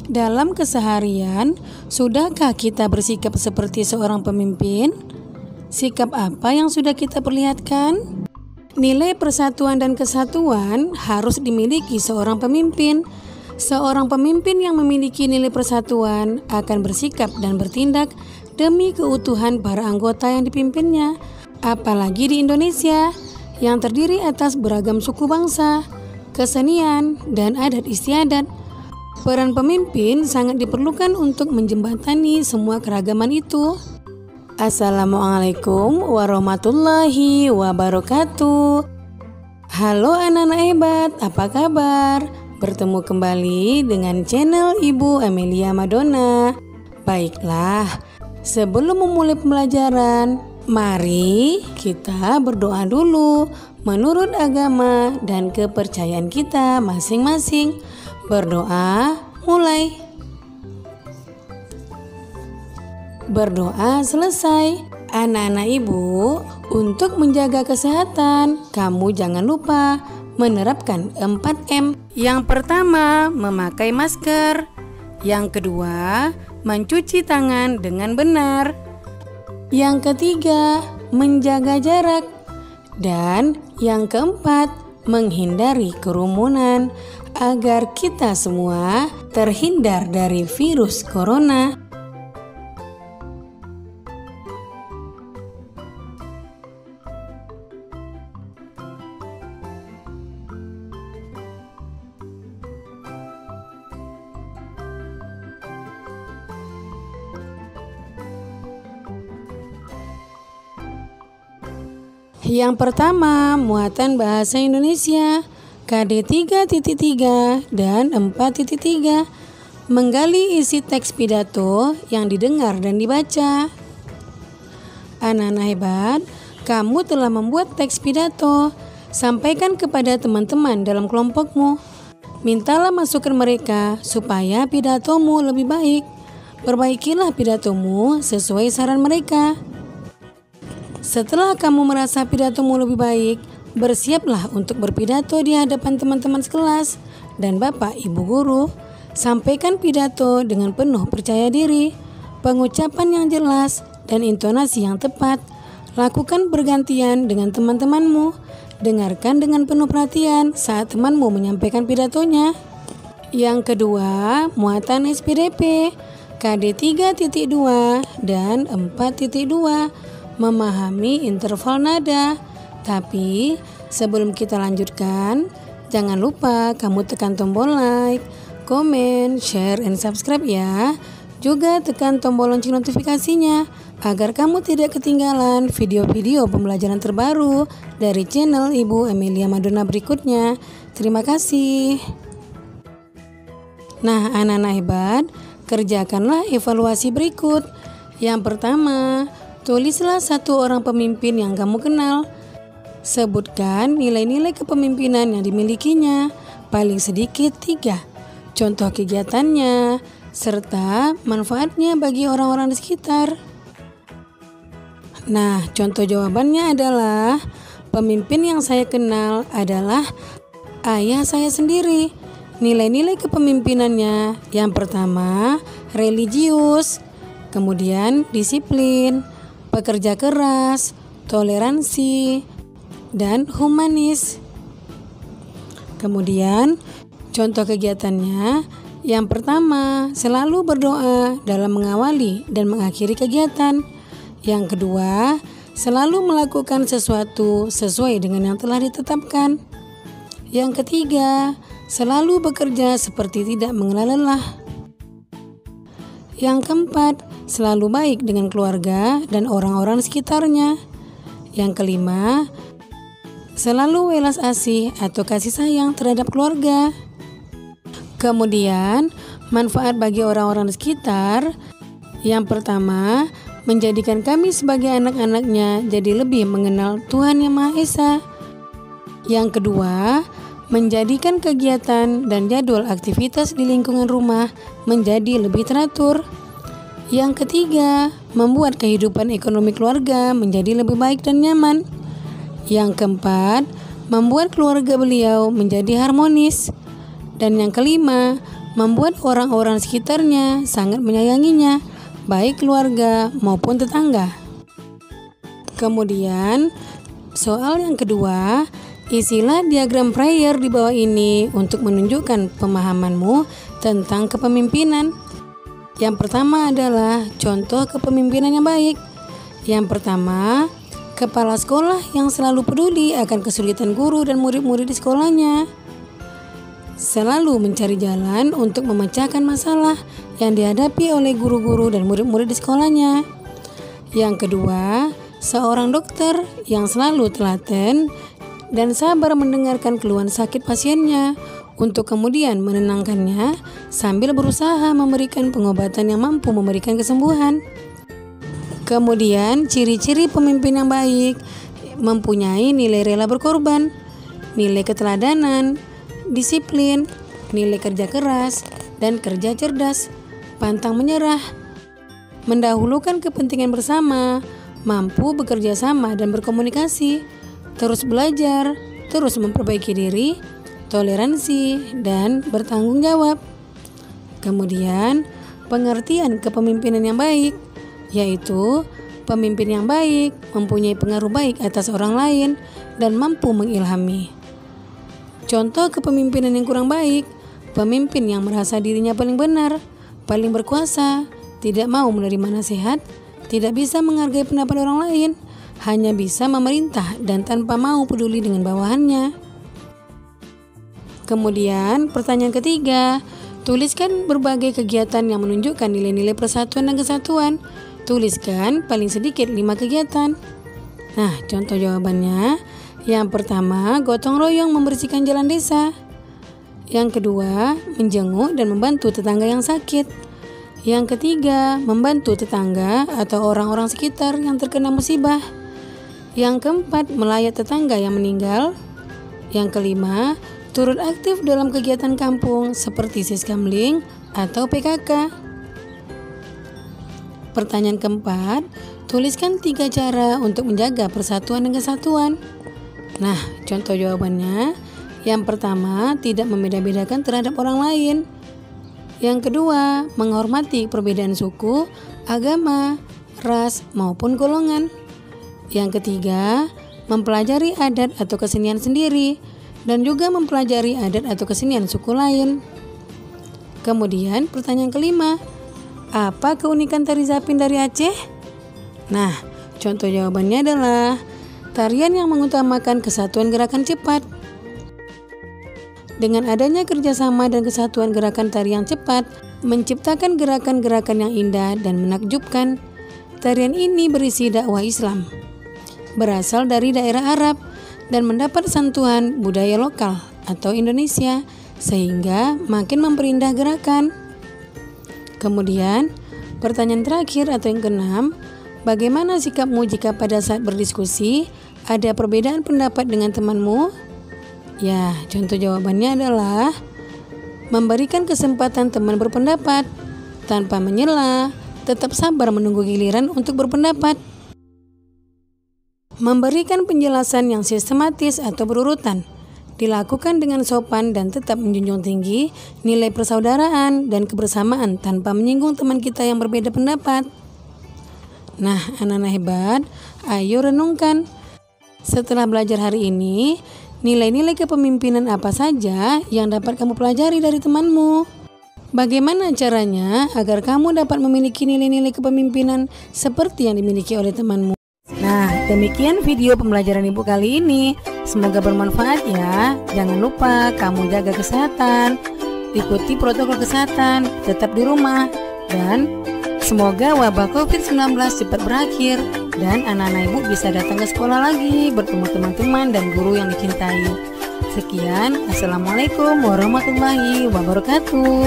Dalam keseharian, sudahkah kita bersikap seperti seorang pemimpin? Sikap apa yang sudah kita perlihatkan? Nilai persatuan dan kesatuan harus dimiliki seorang pemimpin. Seorang pemimpin yang memiliki nilai persatuan akan bersikap dan bertindak demi keutuhan para anggota yang dipimpinnya. Apalagi di Indonesia, yang terdiri atas beragam suku bangsa, kesenian, dan adat istiadat. Peran pemimpin sangat diperlukan untuk menjembatani semua keragaman itu. Assalamualaikum warahmatullahi wabarakatuh. Halo anak-anak hebat, apa kabar? Bertemu kembali dengan channel Ibu Amelia Madonna. Baiklah, sebelum memulai pembelajaran, mari kita berdoa dulu menurut agama dan kepercayaan kita masing-masing. Berdoa mulai. Berdoa selesai. Anak-anak ibu, untuk menjaga kesehatan, kamu jangan lupa menerapkan 4M. Yang pertama, memakai masker. Yang kedua, mencuci tangan dengan benar. Yang ketiga, menjaga jarak. Dan yang keempat, menghindari kerumunan agar kita semua terhindar dari virus corona. Yang pertama, muatan bahasa Indonesia KD 3.3 dan 4.3, menggali isi teks pidato yang didengar dan dibaca. Anak-anak hebat, kamu telah membuat teks pidato. Sampaikan kepada teman-teman dalam kelompokmu. Mintalah masukan mereka supaya pidatomu lebih baik. Perbaikilah pidatomu sesuai saran mereka. Setelah kamu merasa pidatomu lebih baik, bersiaplah untuk berpidato di hadapan teman-teman sekelas dan Bapak Ibu guru. Sampaikan pidato dengan penuh percaya diri, pengucapan yang jelas, dan intonasi yang tepat. Lakukan bergantian dengan teman-temanmu. Dengarkan dengan penuh perhatian saat temanmu menyampaikan pidatonya. Yang kedua, muatan SPDP KD 3.2 dan 4.2, memahami interval nada. Tapi sebelum kita lanjutkan, jangan lupa kamu tekan tombol like, komen, share, and subscribe ya. Juga tekan tombol lonceng notifikasinya agar kamu tidak ketinggalan video-video pembelajaran terbaru dari channel Ibu Amelia Madonna berikutnya. Terima kasih. Nah, anak-anak hebat, kerjakanlah evaluasi berikut. Yang pertama, tulislah satu orang pemimpin yang kamu kenal. Sebutkan nilai-nilai kepemimpinan yang dimilikinya, paling sedikit 3. Contoh kegiatannya, serta manfaatnya bagi orang-orang di sekitar. Nah, contoh jawabannya adalah, pemimpin yang saya kenal adalah ayah saya sendiri. Nilai-nilai kepemimpinannya, yang pertama, religius, kemudian disiplin, pekerja keras, toleransi, dan humanis. Kemudian contoh kegiatannya, yang pertama, selalu berdoa dalam mengawali dan mengakhiri kegiatan. Yang kedua, selalu melakukan sesuatu sesuai dengan yang telah ditetapkan. Yang ketiga, selalu bekerja seperti tidak mengenal lelah. Yang keempat, selalu baik dengan keluarga dan orang-orang sekitarnya. Yang kelima, selalu welas asih atau kasih sayang terhadap keluarga. Kemudian, manfaat bagi orang-orang di sekitar. Yang pertama, menjadikan kami sebagai anak-anaknya jadi lebih mengenal Tuhan Yang Maha Esa. Yang kedua, menjadikan kegiatan dan jadwal aktivitas di lingkungan rumah menjadi lebih teratur. Yang ketiga, membuat kehidupan ekonomi keluarga menjadi lebih baik dan nyaman. Yang keempat, membuat keluarga beliau menjadi harmonis. Dan yang kelima, membuat orang-orang sekitarnya sangat menyayanginya, baik keluarga maupun tetangga. Kemudian, soal yang kedua, isilah diagram Freire di bawah ini untuk menunjukkan pemahamanmu tentang kepemimpinan. Yang pertama adalah contoh kepemimpinan yang baik. Yang pertama, kepala sekolah yang selalu peduli akan kesulitan guru dan murid-murid di sekolahnya. Selalu mencari jalan untuk memecahkan masalah yang dihadapi oleh guru-guru dan murid-murid di sekolahnya. Yang kedua, seorang dokter yang selalu telaten dan sabar mendengarkan keluhan sakit pasiennya untuk kemudian menenangkannya sambil berusaha memberikan pengobatan yang mampu memberikan kesembuhan. Kemudian, ciri-ciri pemimpin yang baik mempunyai nilai rela berkorban, nilai keteladanan, disiplin, nilai kerja keras, dan kerja cerdas, pantang menyerah, mendahulukan kepentingan bersama, mampu bekerja sama dan berkomunikasi, terus belajar, terus memperbaiki diri, toleransi, dan bertanggung jawab. Kemudian, pengertian kepemimpinan yang baik, yaitu pemimpin yang baik mempunyai pengaruh baik atas orang lain dan mampu mengilhami. Contoh kepemimpinan yang kurang baik, pemimpin yang merasa dirinya paling benar, paling berkuasa, tidak mau menerima nasihat, tidak bisa menghargai pendapat orang lain, hanya bisa memerintah dan tanpa mau peduli dengan bawahannya. Kemudian, pertanyaan ketiga, tuliskan berbagai kegiatan yang menunjukkan nilai-nilai persatuan dan kesatuan. Tuliskan paling sedikit 5 kegiatan. Nah, contoh jawabannya, yang pertama, gotong royong membersihkan jalan desa. Yang kedua, menjenguk dan membantu tetangga yang sakit. Yang ketiga, membantu tetangga atau orang-orang sekitar yang terkena musibah. Yang keempat, melayat tetangga yang meninggal. Yang kelima, turut aktif dalam kegiatan kampung seperti Siskamling atau PKK. Pertanyaan keempat, tuliskan 3 cara untuk menjaga persatuan dan kesatuan. Nah, contoh jawabannya, yang pertama, tidak membeda-bedakan terhadap orang lain. Yang kedua, menghormati perbedaan suku, agama, ras, maupun golongan. Yang ketiga, mempelajari adat atau kesenian sendiri dan juga mempelajari adat atau kesenian suku lain. Kemudian, pertanyaan kelima, apa keunikan tari Zapin dari Aceh? Nah, contoh jawabannya adalah tarian yang mengutamakan kesatuan gerakan cepat. Dengan adanya kerjasama dan kesatuan gerakan tarian cepat, menciptakan gerakan-gerakan yang indah dan menakjubkan. Tarian ini berisi dakwah Islam, berasal dari daerah Arab, dan mendapat sentuhan budaya lokal atau Indonesia, sehingga makin memperindah gerakan. Kemudian, pertanyaan terakhir atau yang keenam, bagaimana sikapmu jika pada saat berdiskusi ada perbedaan pendapat dengan temanmu? Ya, contoh jawabannya adalah memberikan kesempatan teman berpendapat tanpa menyela, tetap sabar menunggu giliran untuk berpendapat. Memberikan penjelasan yang sistematis atau berurutan, dilakukan dengan sopan dan tetap menjunjung tinggi nilai persaudaraan dan kebersamaan tanpa menyinggung teman kita yang berbeda pendapat. Nah, anak-anak hebat, ayo renungkan. Setelah belajar hari ini, nilai-nilai kepemimpinan apa saja yang dapat kamu pelajari dari temanmu? Bagaimana caranya agar kamu dapat memiliki nilai-nilai kepemimpinan seperti yang dimiliki oleh temanmu? Nah, demikian video pembelajaran Ibu kali ini. Semoga bermanfaat ya. Jangan lupa kamu jaga kesehatan, ikuti protokol kesehatan, tetap di rumah, dan semoga wabah COVID-19 cepat berakhir dan anak-anak Ibu bisa datang ke sekolah lagi, bertemu teman-teman dan guru yang dicintai. Sekian, Assalamualaikum warahmatullahi wabarakatuh.